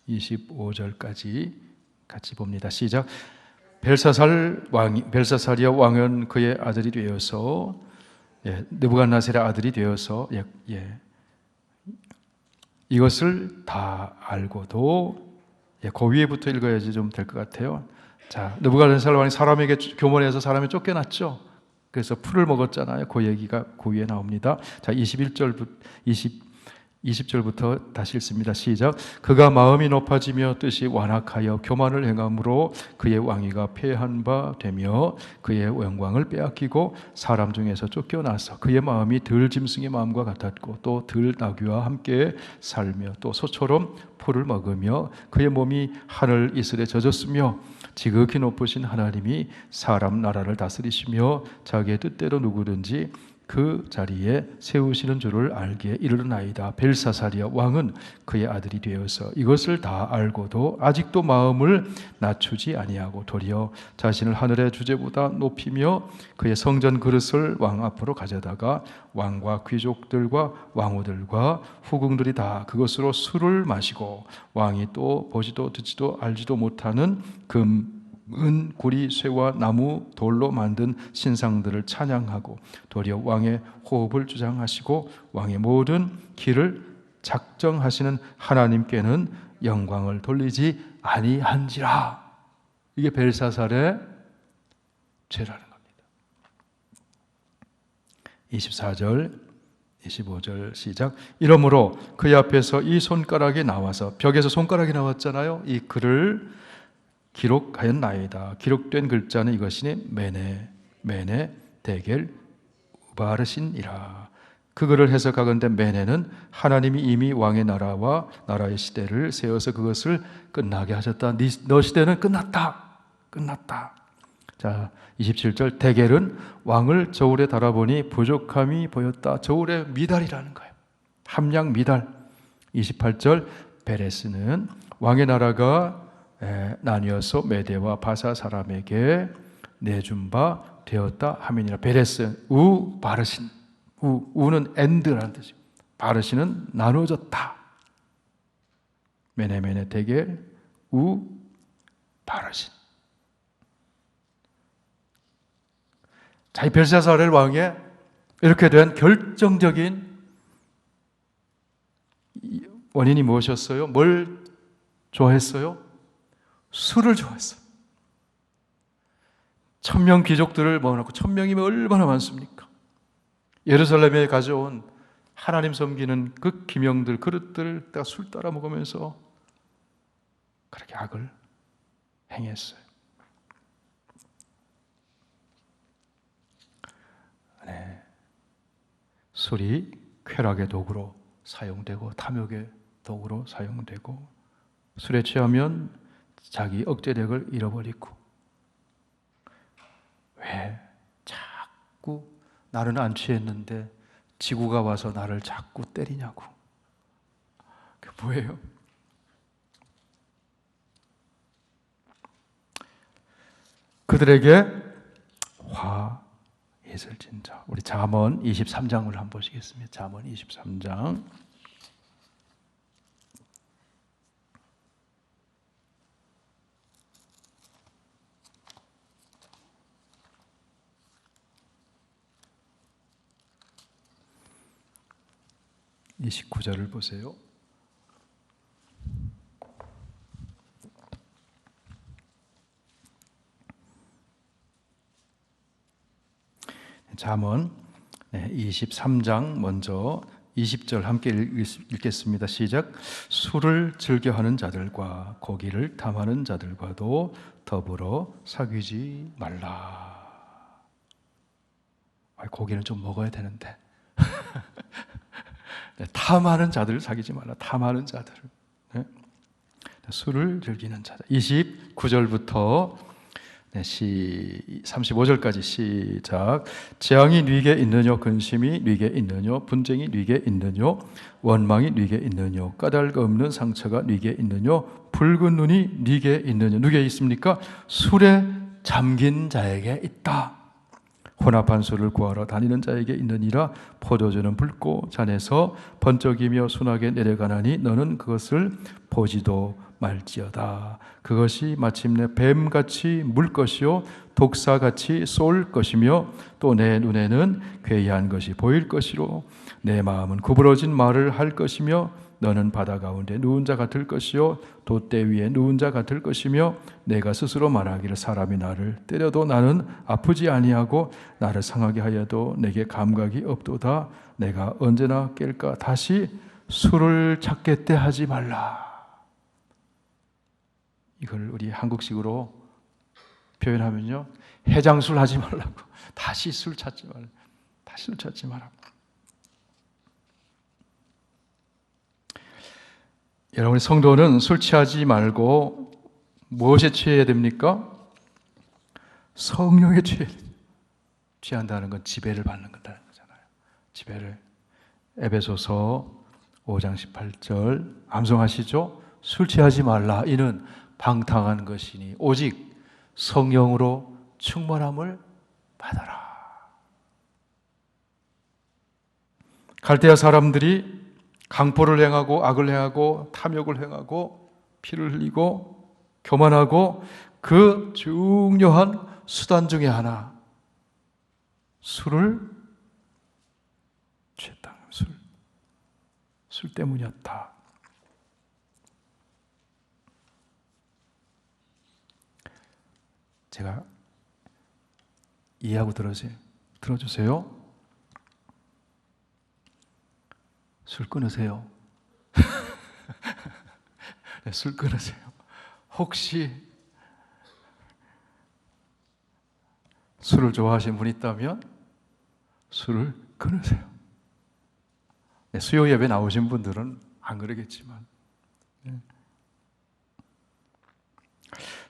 Speaker 1: 25절까지 같이 봅니다. 시작. 벨사살이여 왕은 그의 아들이 되어서 느부갓네살의 아들이 되어서 이것을 다 알고도 그 위에부터 읽어야지 좀 될 것 같아요. 자, 느부갓네살 왕이 사람에게 교문해서 사람이 쫓겨났죠. 그래서 풀을 먹었잖아요. 그 얘기가 그 위에 나옵니다. 자, 20절부터 다시 읽습니다. 시작. 그가 마음이 높아지며 뜻이 완악하여 교만을 행함으로 그의 왕위가 패한 바 되며 그의 영광을 빼앗기고 사람 중에서 쫓겨나서 그의 마음이 들 짐승의 마음과 같았고 또 들 나귀와 함께 살며 또 소처럼 풀을 먹으며 그의 몸이 하늘 이슬에 젖었으며 지극히 높으신 하나님이 사람 나라를 다스리시며 자기의 뜻대로 누구든지 그 자리에 세우시는 줄을 알기에 이르나이다. 벨사살이여 왕은 그의 아들이 되어서 이것을 다 알고도 아직도 마음을 낮추지 아니하고 도리어 자신을 하늘의 주제보다 높이며 그의 성전 그릇을 왕 앞으로 가져다가 왕과 귀족들과 왕후들과 후궁들이 다 그것으로 술을 마시고 왕이 또 보지도 듣지도 알지도 못하는 금, 은, 구리, 쇠와 나무, 돌로 만든 신상들을 찬양하고 도리어 왕의 호흡을 주장하시고 왕의 모든 길을 작정하시는 하나님께는 영광을 돌리지 아니한지라. 이게 벨사살의 죄라는 겁니다. 24절 25절 시작. 이러므로 그의 앞에서 이 손가락이 나와서 벽에서 손가락이 나왔잖아요. 이 글을 기록하였나이다. 기록된 글자는 이것이니 메네 데겔 우바르신이라. 그 글을 해석하건대 메네는 하나님이 이미 왕의 나라와 나라의 시대를 세워서 그것을 끝나게 하셨다. 너 시대는 끝났다. 자, 27절 데겔은 왕을 저울에 달아보니 부족함이 보였다. 저울의 미달이라는 거예요. 함량 미달. 28절 베레스는 왕의 나라가 나뉘어서 메대와 바사 사람에게 내준 바 되었다 하면이라. 베레스 우 바르신. 우는 엔드라는 뜻이고 바르신은 나눠졌다. 메네 데겔 우 바르신. 자, 이 벨사살 왕의 이렇게 된 결정적인 원인이 무엇이었어요? 뭘 좋아했어요? 술을 좋아했어요. 1000명 귀족들을 모아놓고 1000명이면 얼마나 많습니까? 예루살렘에 가져온 하나님 섬기는 그 기명들, 그릇들 다 술 따라 먹으면서 그렇게 악을 행했어요. 네. 술이 쾌락의 도구로 사용되고 탐욕의 도구로 사용되고, 술에 취하면 자기 억제력을 잃어버리고, 왜 자꾸 나는 안 취했는데 지구가 와서 나를 자꾸 때리냐고. 그게 뭐예요? 그들에게 화 있을 진저. 우리 잠언 23장을 한번 보시겠습니다. 잠언 23장. 이 29절을 보세요. 잠언 23장 먼저 20절 함께 읽겠습니다. 시작. 술을 즐겨하는 자들과 고기를 탐하는 자들과도 더불어 사귀지 말라. 고기는 좀 먹어야 되는데 탐하는 자들을 사귀지 말라. 탐하는 자들을. 술을 즐기는 자들. 29절부터 35절까지 시작. 재앙이 네게 있느뇨? 근심이 네게 있느뇨? 분쟁이 네게 있느뇨? 원망이 네게 있느뇨? 까닭 없는 상처가 네게 있느뇨? 붉은 눈이 네게 있느뇨? 누구에 있습니까? 술에 잠긴 자에게 있다. 혼합한 술을 구하러 다니는 자에게 있느니라. 포도주는 붉고 잔에서 번쩍이며 순하게 내려가나니 너는 그것을 보지도 말지어다. 그것이 마침내 뱀같이 물 것이요 독사같이 쏠 것이며 또 내 눈에는 괴이한 것이 보일 것이로 내 마음은 구부러진 말을 할 것이며 너는 바다 가운데 누운 자 같을 것이요 돛대 위에 누운 자 같을 것이며 내가 스스로 말하기를 사람이 나를 때려도 나는 아프지 아니하고 나를 상하게 하여도 내게 감각이 없도다. 내가 언제나 깰까? 다시 술을 찾겠대 하지 말라. 이걸 우리 한국식으로 표현하면요, 해장술 하지 말라고. 다시 술 찾지 말라. 다시 술 찾지 마라. 여러분, 성도는 술 취하지 말고 무엇에 취해야 됩니까? 성령에 취한다는 건 지배를 받는 거라는 거잖아요. 지배를. 에베소서 5장 18절 암송하시죠? 술 취하지 말라. 이는 방탕한 것이니 오직 성령으로 충만함을 받아라. 갈대아 사람들이 강포를 행하고 악을 행하고 탐욕을 행하고 피를 흘리고 교만하고 그 중요한 수단 중에 하나, 술을 취했다. 술 때문이었다. 제가 이해하고 들어주세요. 술 끊으세요. 네, 술 끊으세요. 혹시 술을 좋아하시는 분이 있다면 술을 끊으세요. 네, 수요 예배 나오신 분들은 안 그러겠지만,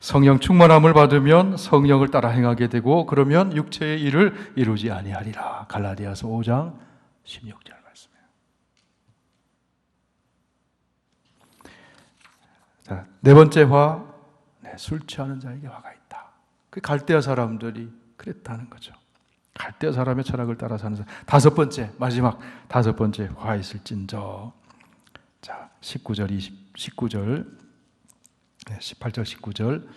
Speaker 1: 성령 충만함을 받으면 성령을 따라 행하게 되고, 그러면 육체의 일을 이루지 아니하리라. 갈라디아서 5장 16절 말씀이에요. 자, 네 번째 화, 술 취하는 자에게 화가 있다. 그 갈대아 사람들이 그랬다는 거죠. 갈대아 사람의 철학을 따라 사는 사람. 다섯 번째, 마지막 다섯 번째, 화 있을진저. 자, 19절, 18절, 19절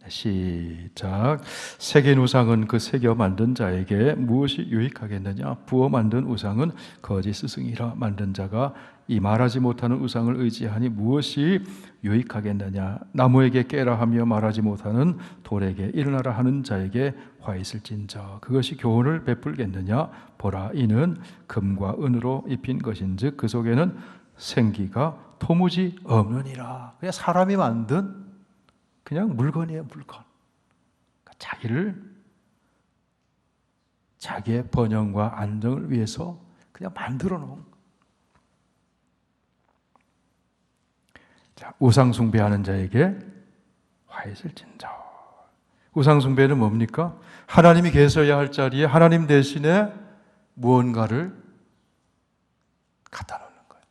Speaker 1: 시작. 새긴 우상은 그 새겨 만든 자에게 무엇이 유익하겠느냐? 부어 만든 우상은 거짓 스승이라. 만든 자가 이 말하지 못하는 우상을 의지하니 무엇이 유익하겠느냐? 나무에게 깨라 하며 말하지 못하는 돌에게 일어나라 하는 자에게 화 있을진저. 그것이 교훈을 베풀겠느냐? 보라, 이는 금과 은으로 입힌 것인즉 그 속에는 생기가 도무지 없느니라. 그냥 사람이 만든 그냥 물건이에요, 물건. 자기의 번영과 안정을 위해서 그냥 만들어 놓은. 자, 우상 숭배하는 자에게 화 있을진저. 우상 숭배는 뭡니까? 하나님이 계셔야 할 자리에 하나님 대신에 무언가를 갖다 놓는 거예요.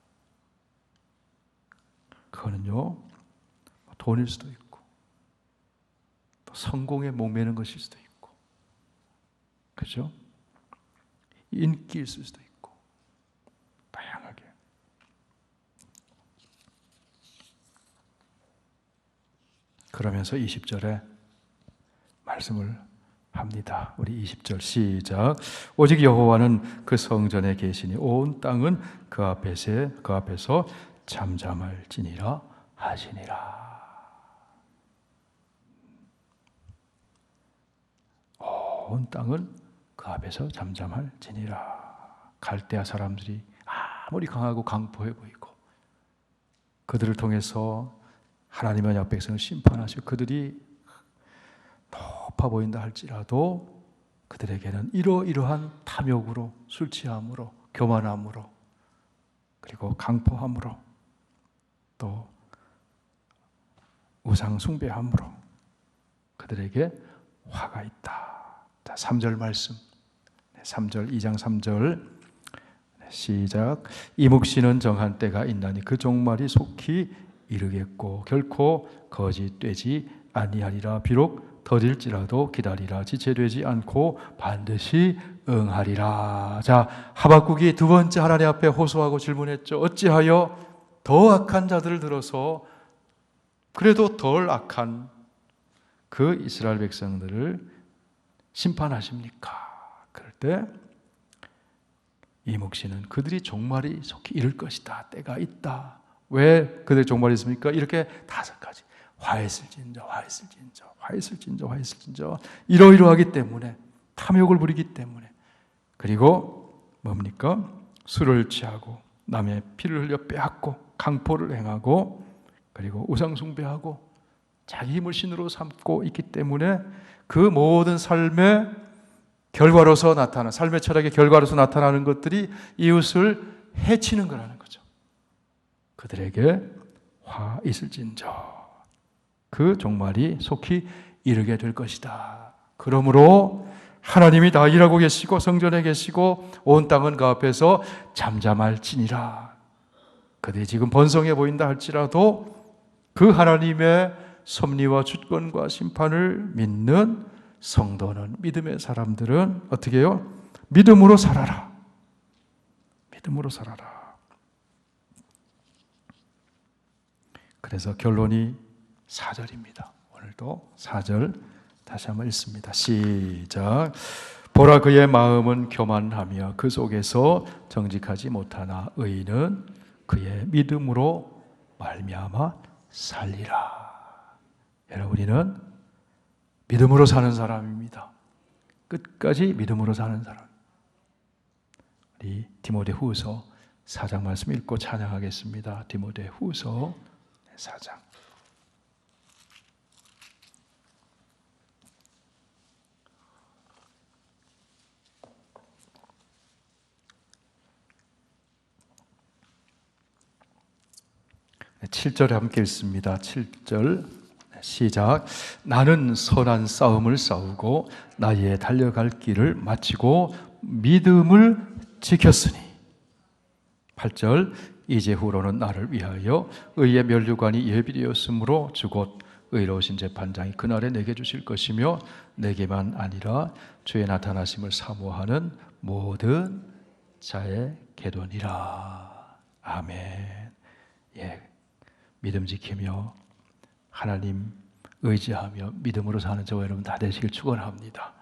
Speaker 1: 그거는요, 돈일 수도 있고, 성공에 목매는 것일 수도 있고, 그죠? 인기일 수도 있고, 다양하게. 그러면서 20절에 말씀을 합니다. 우리 20절 시작. 오직 여호와는 그 성전에 계시니 온 땅은 그 앞에서 잠잠할지니라 하시니라. 온 땅은 그 앞에서 잠잠할지니라. 갈대아 사람들이 아무리 강하고 강포해 보이고 그들을 통해서 하나님의 언약 백성을 심판하시고 그들이 높아 보인다 할지라도 그들에게는 이러이러한 탐욕으로, 술 취함으로, 교만함으로, 그리고 강포함으로, 또 우상 숭배함으로 그들에게 화가 있다. 자, 3절 말씀. 3절, 2장 3절 시작. 이묵시는 정한 때가 있나니 그 종말이 속히 이르겠고 결코 거짓되지 아니하리라. 비록 더딜지라도 기다리라. 지체되지 않고 반드시 응하리라. 자, 하박국이 두 번째 하나님 앞에 호소하고 질문했죠. 어찌하여 더 악한 자들을 들어서 그래도 덜 악한 그 이스라엘 백성들을 심판하십니까? 그럴 때 이묵시는 그들이 종말이 속히 이를 것이다. 때가 있다. 왜 그들의 종말이 있습니까? 이렇게 5가지. 화했을진저, 화했을진저, 화했을진저, 화했을진저. 이러이러하기 때문에, 탐욕을 부리기 때문에. 그리고 뭡니까? 술을 취하고 남의 피를 흘려 빼앗고 강포를 행하고 그리고 우상 숭배하고 자기 힘을 신으로 삼고 있기 때문에 그 모든 삶의 결과로서 나타나는, 삶의 철학의 결과로서 나타나는 것들이 이웃을 해치는 거라는 거죠. 그들에게 화 있을진저. 그 종말이 속히 이르게 될 것이다. 그러므로 하나님이 다 일하고 계시고 성전에 계시고 온 땅은 그 앞에서 잠잠할지니라. 그들이 지금 번성해 보인다 할지라도 그 하나님의 섭리와 주권과 심판을 믿는 성도는, 믿음의 사람들은 어떻게 해요? 믿음으로 살아라. 믿음으로 살아라. 그래서 결론이 4절입니다. 오늘도 4절 다시 한번 읽습니다. 시작. 보라, 그의 마음은 교만하며 그 속에서 정직하지 못하나 의인은 그의 믿음으로 말미암아 살리라. 여러분, 우리는 믿음으로 사는 사람입니다. 끝까지 믿음으로 사는 사람. 우리 디모데후서 4장 말씀 읽고 찬양하겠습니다. 디모데후서 4장. 네, 7절에 함께 읽습니다. 7절 시작. 나는 선한 싸움을 싸우고 나의 달려갈 길을 마치고 믿음을 지켰으니. 8절 이제후로는 나를 위하여 의의 면류관이 예비되었으므로 주곧 의로우신 재판장이 그날에 내게 주실 것이며 내게만 아니라 주의 나타나심을 사모하는 모든 자의 계도니라. 아멘. 예, 믿음 지키며 하나님 의지하며 믿음으로 사는 저와 여러분 다 되시길 축원합니다.